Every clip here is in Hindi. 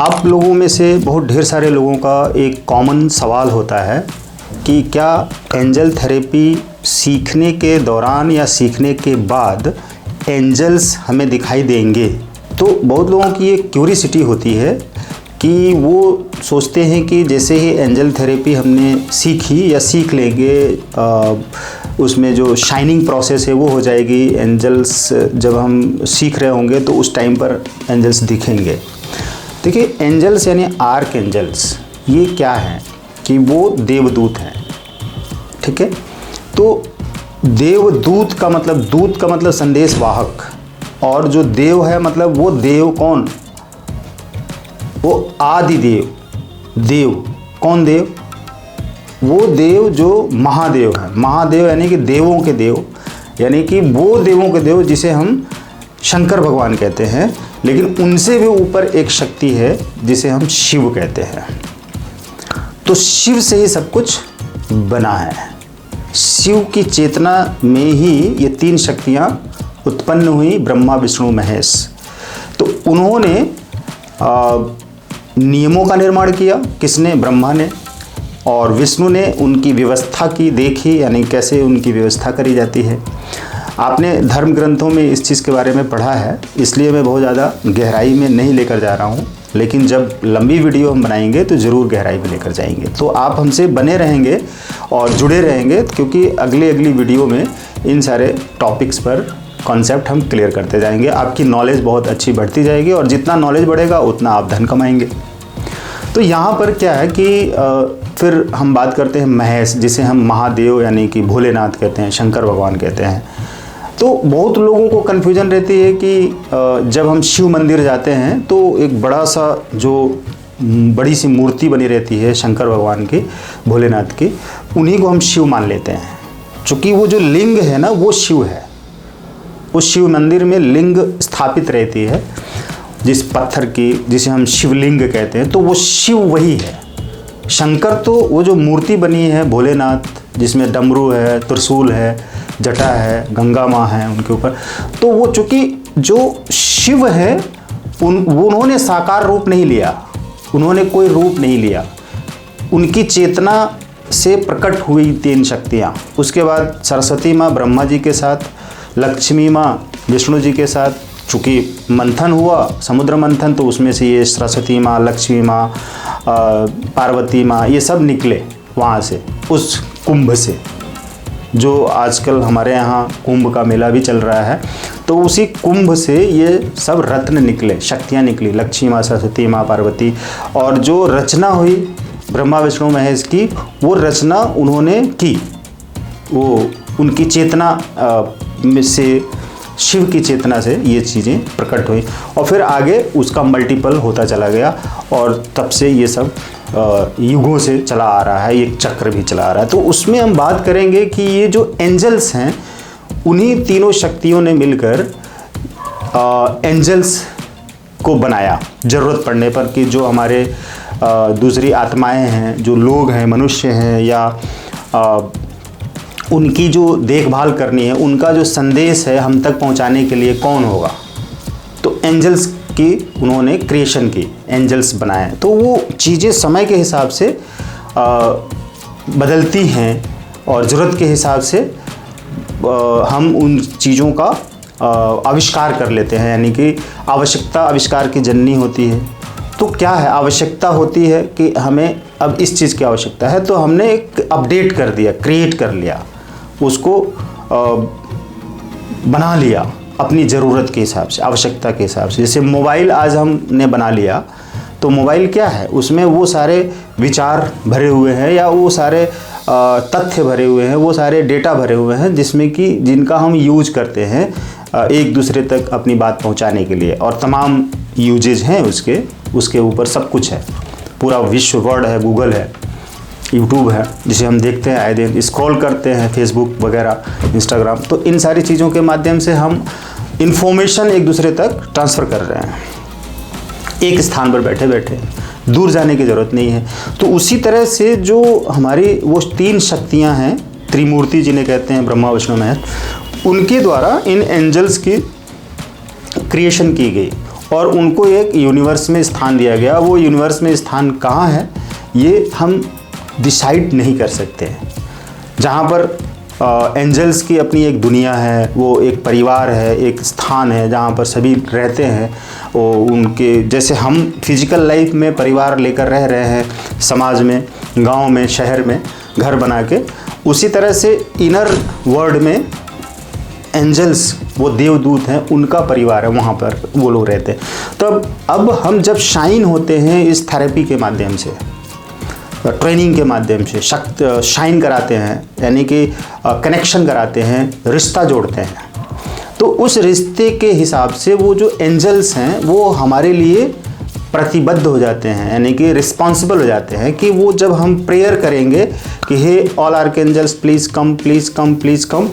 आप लोगों में से बहुत ढेर सारे लोगों का एक कॉमन सवाल होता है कि क्या एंजल थेरेपी सीखने के दौरान या सीखने के बाद एंजल्स हमें दिखाई देंगे। तो बहुत लोगों की एक क्यूरियोसिटी होती है कि वो सोचते हैं कि जैसे ही एंजल थेरेपी हमने सीखी या सीख लेंगे, उसमें जो शाइनिंग प्रोसेस है वो हो जाएगी। एंजल्स जब हम सीख रहे होंगे तो उस टाइम पर एंजल्स दिखेंगे। देखिए, एंजल्स यानी आर्क एंजल्स ये क्या हैं कि वो देवदूत हैं, ठीक है। तो देवदूत का मतलब, दूत का मतलब संदेश वाहक, और जो देव है मतलब वो देव कौन, वो आदि देव। देव कौन देव, वो देव जो महादेव है। महादेव यानी कि देवों के देव, यानी कि वो देवों के देव जिसे हम शंकर भगवान कहते हैं, लेकिन उनसे भी ऊपर एक शक्ति है जिसे हम शिव कहते हैं। तो शिव से ही सब कुछ बना है। शिव की चेतना में ही ये तीन शक्तियाँ उत्पन्न हुई, ब्रह्मा विष्णु महेश। तो उन्होंने नियमों का निर्माण किया, किसने, ब्रह्मा ने, और विष्णु ने उनकी व्यवस्था की, देखी, यानी कैसे उनकी व्यवस्था करी जाती है। आपने धर्म ग्रंथों में इस चीज़ के बारे में पढ़ा है, इसलिए मैं बहुत ज़्यादा गहराई में नहीं लेकर जा रहा हूँ, लेकिन जब लंबी वीडियो हम बनाएंगे तो ज़रूर गहराई में लेकर जाएंगे। तो आप हमसे बने रहेंगे और जुड़े रहेंगे, क्योंकि अगली वीडियो में इन सारे टॉपिक्स पर कॉन्सेप्ट हम क्लियर करते जाएंगे। आपकी नॉलेज बहुत अच्छी बढ़ती जाएगी, और जितना नॉलेज बढ़ेगा उतना आप धन कमाएंगे। तो यहाँ पर क्या है कि फिर हम बात करते हैं महेश, जिसे हम महादेव यानी कि भोलेनाथ कहते हैं, शंकर भगवान कहते हैं। तो बहुत लोगों को कन्फ्यूजन रहती है कि जब हम शिव मंदिर जाते हैं तो एक बड़ा सा जो बड़ी सी मूर्ति बनी रहती है शंकर भगवान की, भोलेनाथ की, उन्हीं को हम शिव मान लेते हैं। चूँकि वो जो लिंग है ना वो शिव है। उस शिव मंदिर में लिंग स्थापित रहती है, जिस पत्थर की, जिसे हम शिवलिंग कहते हैं, तो वो शिव वही है। शंकर तो वो जो मूर्ति बनी है भोलेनाथ, जिसमें डमरू है, त्रिशूल है, जटा है, गंगा माँ है उनके ऊपर, तो वो चूँकि जो शिव है उन्होंने साकार रूप नहीं लिया, उन्होंने कोई रूप नहीं लिया, उनकी चेतना से प्रकट हुई तीन शक्तियाँ। उसके बाद सरस्वती माँ ब्रह्मा जी के साथ, लक्ष्मी माँ विष्णु जी के साथ, चूँकि मंथन हुआ, समुद्र मंथन, तो उसमें से ये सरस्वती माँ, लक्ष्मी माँ, पार्वती माँ, ये सब निकले वहाँ से, उस कुंभ से, जो आजकल हमारे यहाँ कुंभ का मेला भी चल रहा है। तो उसी कुंभ से ये सब रत्न निकले, शक्तियाँ निकली, लक्ष्मी माँ, सरस्वती माँ, पार्वती। और जो रचना हुई ब्रह्मा विष्णु महेश की, वो रचना उन्होंने की, वो उनकी चेतना में से, शिव की चेतना से ये चीज़ें प्रकट हुई, और फिर आगे उसका मल्टीपल होता चला गया, और तब से ये सब युगों से चला आ रहा है, एक चक्र भी चला आ रहा है। तो उसमें हम बात करेंगे कि ये जो एंजल्स हैं, उन्हीं तीनों शक्तियों ने मिलकर एंजल्स को बनाया, ज़रूरत पड़ने पर, कि जो हमारे दूसरी आत्माएं हैं, जो लोग हैं, मनुष्य हैं, या उनकी जो देखभाल करनी है, उनका जो संदेश है हम तक पहुंचाने के लिए कौन होगा। तो एंजल्स की उन्होंने क्रिएशन की, एंजल्स बनाए। तो वो चीज़ें समय के हिसाब से बदलती हैं, और ज़रूरत के हिसाब से हम उन चीज़ों का आविष्कार कर लेते हैं, यानी कि आवश्यकता आविष्कार की जननी होती है। तो क्या है, आवश्यकता होती है कि हमें अब इस चीज़ की आवश्यकता है, तो हमने एक अपडेट कर दिया, क्रिएट कर लिया, उसको बना लिया अपनी ज़रूरत के हिसाब से, आवश्यकता के हिसाब से। जैसे मोबाइल आज हमने बना लिया, तो मोबाइल क्या है, उसमें वो सारे विचार भरे हुए हैं, या वो सारे तथ्य भरे हुए हैं, वो सारे डेटा भरे हुए हैं, जिसमें कि जिनका हम यूज करते हैं एक दूसरे तक अपनी बात पहुंचाने के लिए, और तमाम यूजेज हैं उसके ऊपर सब कुछ है, पूरा विश्व, वर्ड है, गूगल है, यूट्यूब है, जिसे हम देखते हैं आए दिन, स्क्रॉल करते हैं, फेसबुक वगैरह, इंस्टाग्राम। तो इन सारी चीज़ों के माध्यम से हम इन्फॉर्मेशन एक दूसरे तक ट्रांसफ़र कर रहे हैं, एक स्थान पर बैठे बैठे, दूर जाने की ज़रूरत नहीं है। तो उसी तरह से जो हमारी वो तीन शक्तियाँ हैं, त्रिमूर्ति जिन्हें कहते हैं, ब्रह्मा विष्णु महेश, उनके द्वारा इन एंजल्स की क्रिएशन की गई, और उनको एक यूनिवर्स में स्थान दिया गया। वो यूनिवर्स में स्थान कहाँ है ये हम डिसाइड नहीं कर सकते हैं। जहाँ पर एंजल्स की अपनी एक दुनिया है, वो एक परिवार है, एक स्थान है जहाँ पर सभी रहते हैं। वो उनके जैसे हम फिजिकल लाइफ में परिवार लेकर रह रहे हैं, समाज में, गांव में, शहर में घर बना के, उसी तरह से इनर वर्ल्ड में एंजल्स, वो देवदूत हैं, उनका परिवार है, वहाँ पर वो लोग रहते हैं। तो अब हम जब शाइन होते हैं इस थेरेपी के माध्यम से, ट्रेनिंग के माध्यम से शाइन कराते हैं, यानी कि कनेक्शन कराते हैं, रिश्ता जोड़ते हैं, तो उस रिश्ते के हिसाब से वो जो एंजल्स हैं वो हमारे लिए प्रतिबद्ध हो जाते हैं, यानी कि रिस्पॉन्सिबल हो जाते हैं कि वो जब हम प्रेयर करेंगे कि हे all archangels please come, please come, please come,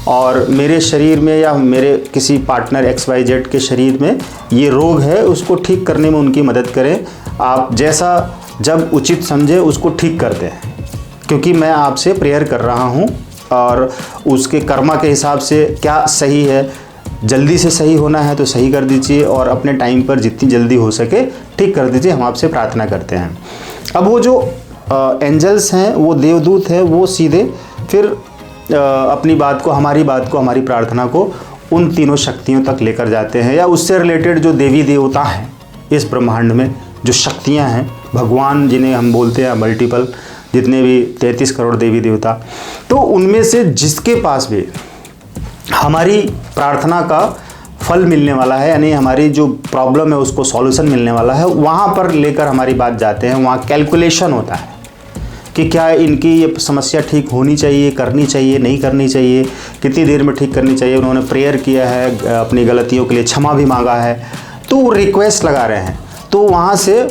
और मेरे शरीर में या मेरे किसी पार्टनर XYZ के शरीर में ये रोग है, उसको ठीक करने में उनकी मदद करें। आप जैसा जब उचित समझे उसको ठीक कर दें, क्योंकि मैं आपसे प्रेयर कर रहा हूँ और उसके कर्मा के हिसाब से क्या सही है, जल्दी से सही होना है तो सही कर दीजिए और अपने टाइम पर जितनी जल्दी हो सके ठीक कर दीजिए, हम आपसे प्रार्थना करते हैं। अब वो जो एंजल्स हैं, वो देवदूत हैं, वो सीधे फिर अपनी बात को, हमारी बात को, हमारी प्रार्थना को उन तीनों शक्तियों तक लेकर जाते हैं, या उससे रिलेटेड जो देवी देवता हैं इस ब्रह्मांड में, जो शक्तियां हैं, भगवान जिन्हें हम बोलते हैं, मल्टीपल जितने भी 33 करोड़ देवी देवता, तो उनमें से जिसके पास भी हमारी प्रार्थना का फल मिलने वाला है, यानी हमारी जो प्रॉब्लम है उसको सॉल्यूशन मिलने वाला है, वहाँ पर लेकर हमारी बात जाते हैं। वहाँ कैलकुलेशन होता है कि क्या इनकी ये समस्या ठीक होनी चाहिए, करनी चाहिए, नहीं करनी चाहिए, कितनी देर में ठीक करनी चाहिए। उन्होंने प्रेयर किया है, अपनी गलतियों के लिए क्षमा भी मांगा है, तो वो रिक्वेस्ट लगा रहे हैं, तो वहाँ से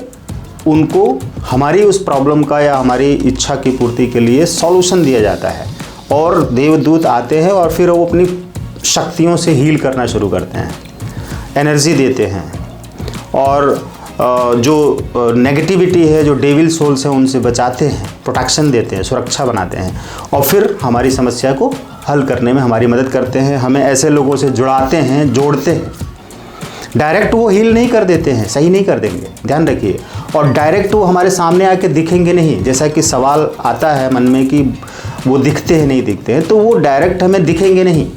उनको हमारी उस प्रॉब्लम का या हमारी इच्छा की पूर्ति के लिए सॉल्यूशन दिया जाता है। और देवदूत आते हैं और फिर वो अपनी शक्तियों से हील करना शुरू करते हैं, एनर्जी देते हैं, और जो नेगेटिविटी है, जो डेविल सोल्स हैं, उनसे बचाते हैं, प्रोटेक्शन देते हैं, सुरक्षा बनाते हैं, और फिर हमारी समस्या को हल करने में हमारी मदद करते हैं। हमें ऐसे लोगों से जुड़ाते हैं, जोड़ते हैं। डायरेक्ट वो हील नहीं कर देते हैं, सही नहीं कर देंगे, ध्यान रखिए। और डायरेक्ट वो हमारे सामने आके दिखेंगे नहीं, जैसा कि सवाल आता है मन में कि वो दिखते हैं, नहीं दिखते हैं, तो वो डायरेक्ट हमें दिखेंगे नहीं,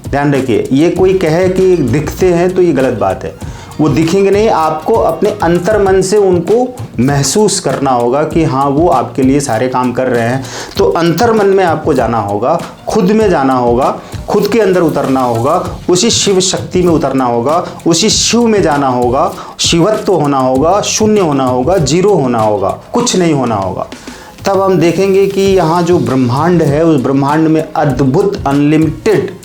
ध्यान रखिए। ये कोई कहे कि दिखते हैं तो ये गलत बात है, वो दिखेंगे नहीं। आपको अपने अंतर मन से उनको महसूस करना होगा कि हाँ वो आपके लिए सारे काम कर रहे हैं। तो अंतर मन में आपको जाना होगा, खुद में जाना होगा, खुद के अंदर उतरना होगा, उसी शिव शक्ति में उतरना होगा, उसी शिव में जाना होगा, शिवत्व होना होगा, शून्य होना होगा, जीरो होना होगा, कुछ नहीं होना होगा। तब हम देखेंगे कि यहाँ जो ब्रह्मांड है, उस ब्रह्मांड में अद्भुत अनलिमिटेड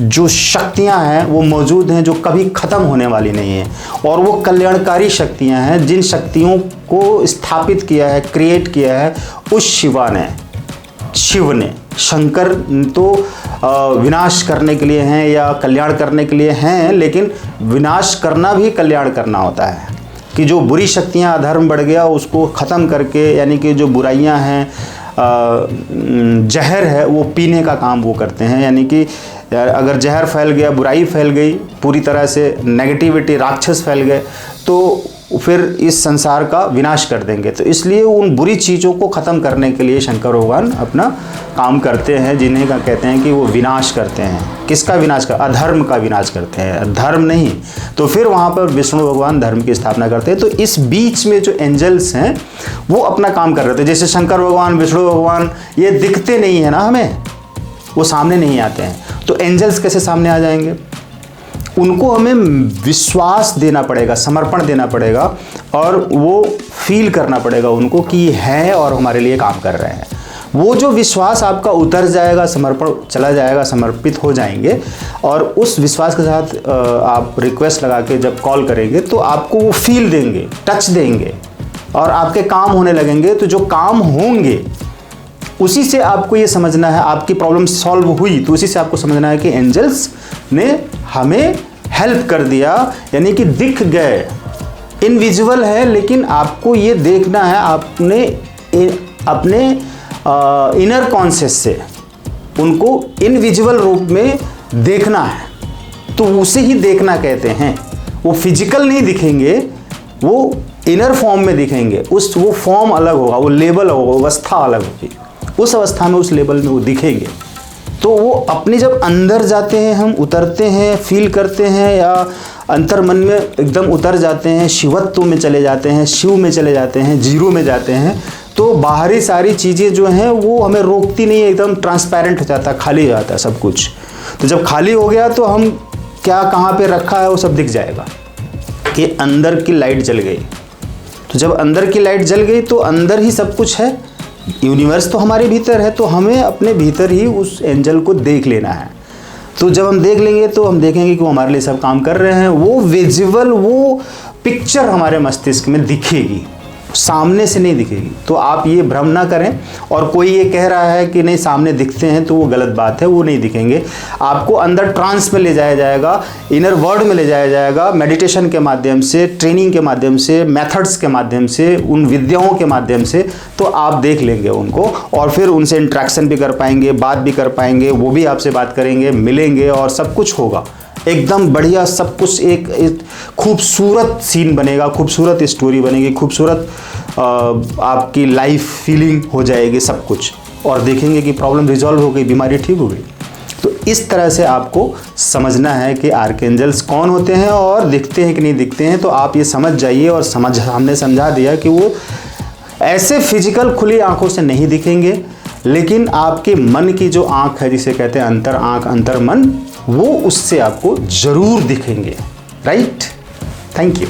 जो शक्तियां हैं वो मौजूद हैं, जो कभी ख़त्म होने वाली नहीं है। और वो कल्याणकारी शक्तियां हैं, जिन शक्तियों को स्थापित किया है, क्रिएट किया है उस शिव ने। शंकर तो विनाश करने के लिए हैं या कल्याण करने के लिए हैं, लेकिन विनाश करना भी कल्याण करना होता है कि जो बुरी शक्तियां, अधर्म बढ़ गया उसको ख़त्म करके, यानी कि जो बुराइयां हैं, जहर है, वो पीने का काम वो करते हैं। यानी कि अगर जहर फैल गया, बुराई फैल गई, पूरी तरह से नेगेटिविटी, राक्षस फैल गए, तो फिर इस संसार का विनाश कर देंगे। तो इसलिए उन बुरी चीज़ों को ख़त्म करने के लिए शंकर भगवान अपना काम करते हैं, जिन्हें का कहते हैं कि वो विनाश करते हैं। किसका विनाश कर? अधर्म का विनाश करते हैं, धर्म नहीं। तो फिर वहाँ पर विष्णु भगवान धर्म की स्थापना करते हैं। तो इस बीच में जो एंजल्स हैं वो अपना काम कर रहे थे। जैसे शंकर भगवान, विष्णु भगवान ये दिखते नहीं है ना हमें, वो सामने नहीं आते हैं, तो एंजल्स कैसे सामने आ जाएंगे? उनको हमें विश्वास देना पड़ेगा, समर्पण देना पड़ेगा, और वो फील करना पड़ेगा उनको कि ये है और हमारे लिए काम कर रहे हैं। वो जो विश्वास आपका उतर जाएगा, समर्पण चला जाएगा, समर्पित हो जाएंगे, और उस विश्वास के साथ आप रिक्वेस्ट लगा के जब कॉल करेंगे तो आपको वो फील देंगे, टच देंगे, और आपके काम होने लगेंगे। तो जो काम होंगे उसी से आपको ये समझना है, आपकी प्रॉब्लम सॉल्व हुई तो उसी से आपको समझना है कि एंजल्स ने हमें हेल्प कर दिया, यानी कि दिख गए। इनविजिबल है, लेकिन आपको ये देखना है, आपने अपने इनर कॉन्शियस से उनको इनविजिबल रूप में देखना है। तो उसे ही देखना कहते हैं, वो फिजिकल नहीं दिखेंगे, वो इनर फॉर्म में दिखेंगे। वो फॉर्म अलग होगा, वो लेवल होगा, अवस्था अलग होगी। उस अवस्था में, उस लेवल में वो दिखेंगे। तो वो अपने जब अंदर जाते हैं, हम उतरते हैं, फील करते हैं, या अंतर मन में एकदम उतर जाते हैं, शिवत्व में चले जाते हैं, शिव में चले जाते हैं, जीरो में जाते हैं, तो बाहरी सारी चीज़ें जो हैं वो हमें रोकती नहीं, एकदम ट्रांसपेरेंट हो जाता है, खाली हो जाता है सब कुछ। तो जब खाली हो गया तो हम क्या कहाँ पे रखा है वो सब दिख जाएगा कि अंदर की लाइट जल गई। तो जब अंदर की लाइट जल गई तो अंदर ही सब कुछ है, यूनिवर्स तो हमारे भीतर है, तो हमें अपने भीतर ही उस एंजल को देख लेना है। तो जब हम देख लेंगे तो हम देखेंगे कि वो हमारे लिए सब काम कर रहे हैं। वो विजुअल, वो पिक्चर हमारे मस्तिष्क में दिखेगी, सामने से नहीं दिखेगी। तो आप ये भ्रम ना करें। और कोई ये कह रहा है कि नहीं सामने दिखते हैं, तो वो गलत बात है, वो नहीं दिखेंगे। आपको अंदर ट्रांस में ले जाया जाएगा, इनर वर्ल्ड में ले जाया जाएगा, मेडिटेशन के माध्यम से, ट्रेनिंग के माध्यम से, मेथड्स के माध्यम से, उन विद्याओं के माध्यम से। तो आप देख लेंगे उनको और फिर उनसे इंट्रैक्शन भी कर पाएंगे, बात भी कर पाएंगे, वो भी आपसे बात करेंगे, मिलेंगे और सब कुछ होगा एकदम बढ़िया। सब कुछ एक खूबसूरत सीन बनेगा, खूबसूरत स्टोरी बनेगी, खूबसूरत आपकी लाइफ फीलिंग हो जाएगी सब कुछ। और देखेंगे कि प्रॉब्लम रिजॉल्व हो गई, बीमारी ठीक हो गई। तो इस तरह से आपको समझना है कि आर्कएंजल्स कौन होते हैं और दिखते हैं कि नहीं दिखते हैं। तो आप ये समझ जाइए। और हमने समझा दिया कि वो ऐसे फिजिकल खुली आंखों से नहीं दिखेंगे, लेकिन आपके मन की जो आंख है, जिसे कहते हैं अंतर आंख, अंतर मन, वो उससे आपको जरूर दिखेंगे। राइट? Thank you.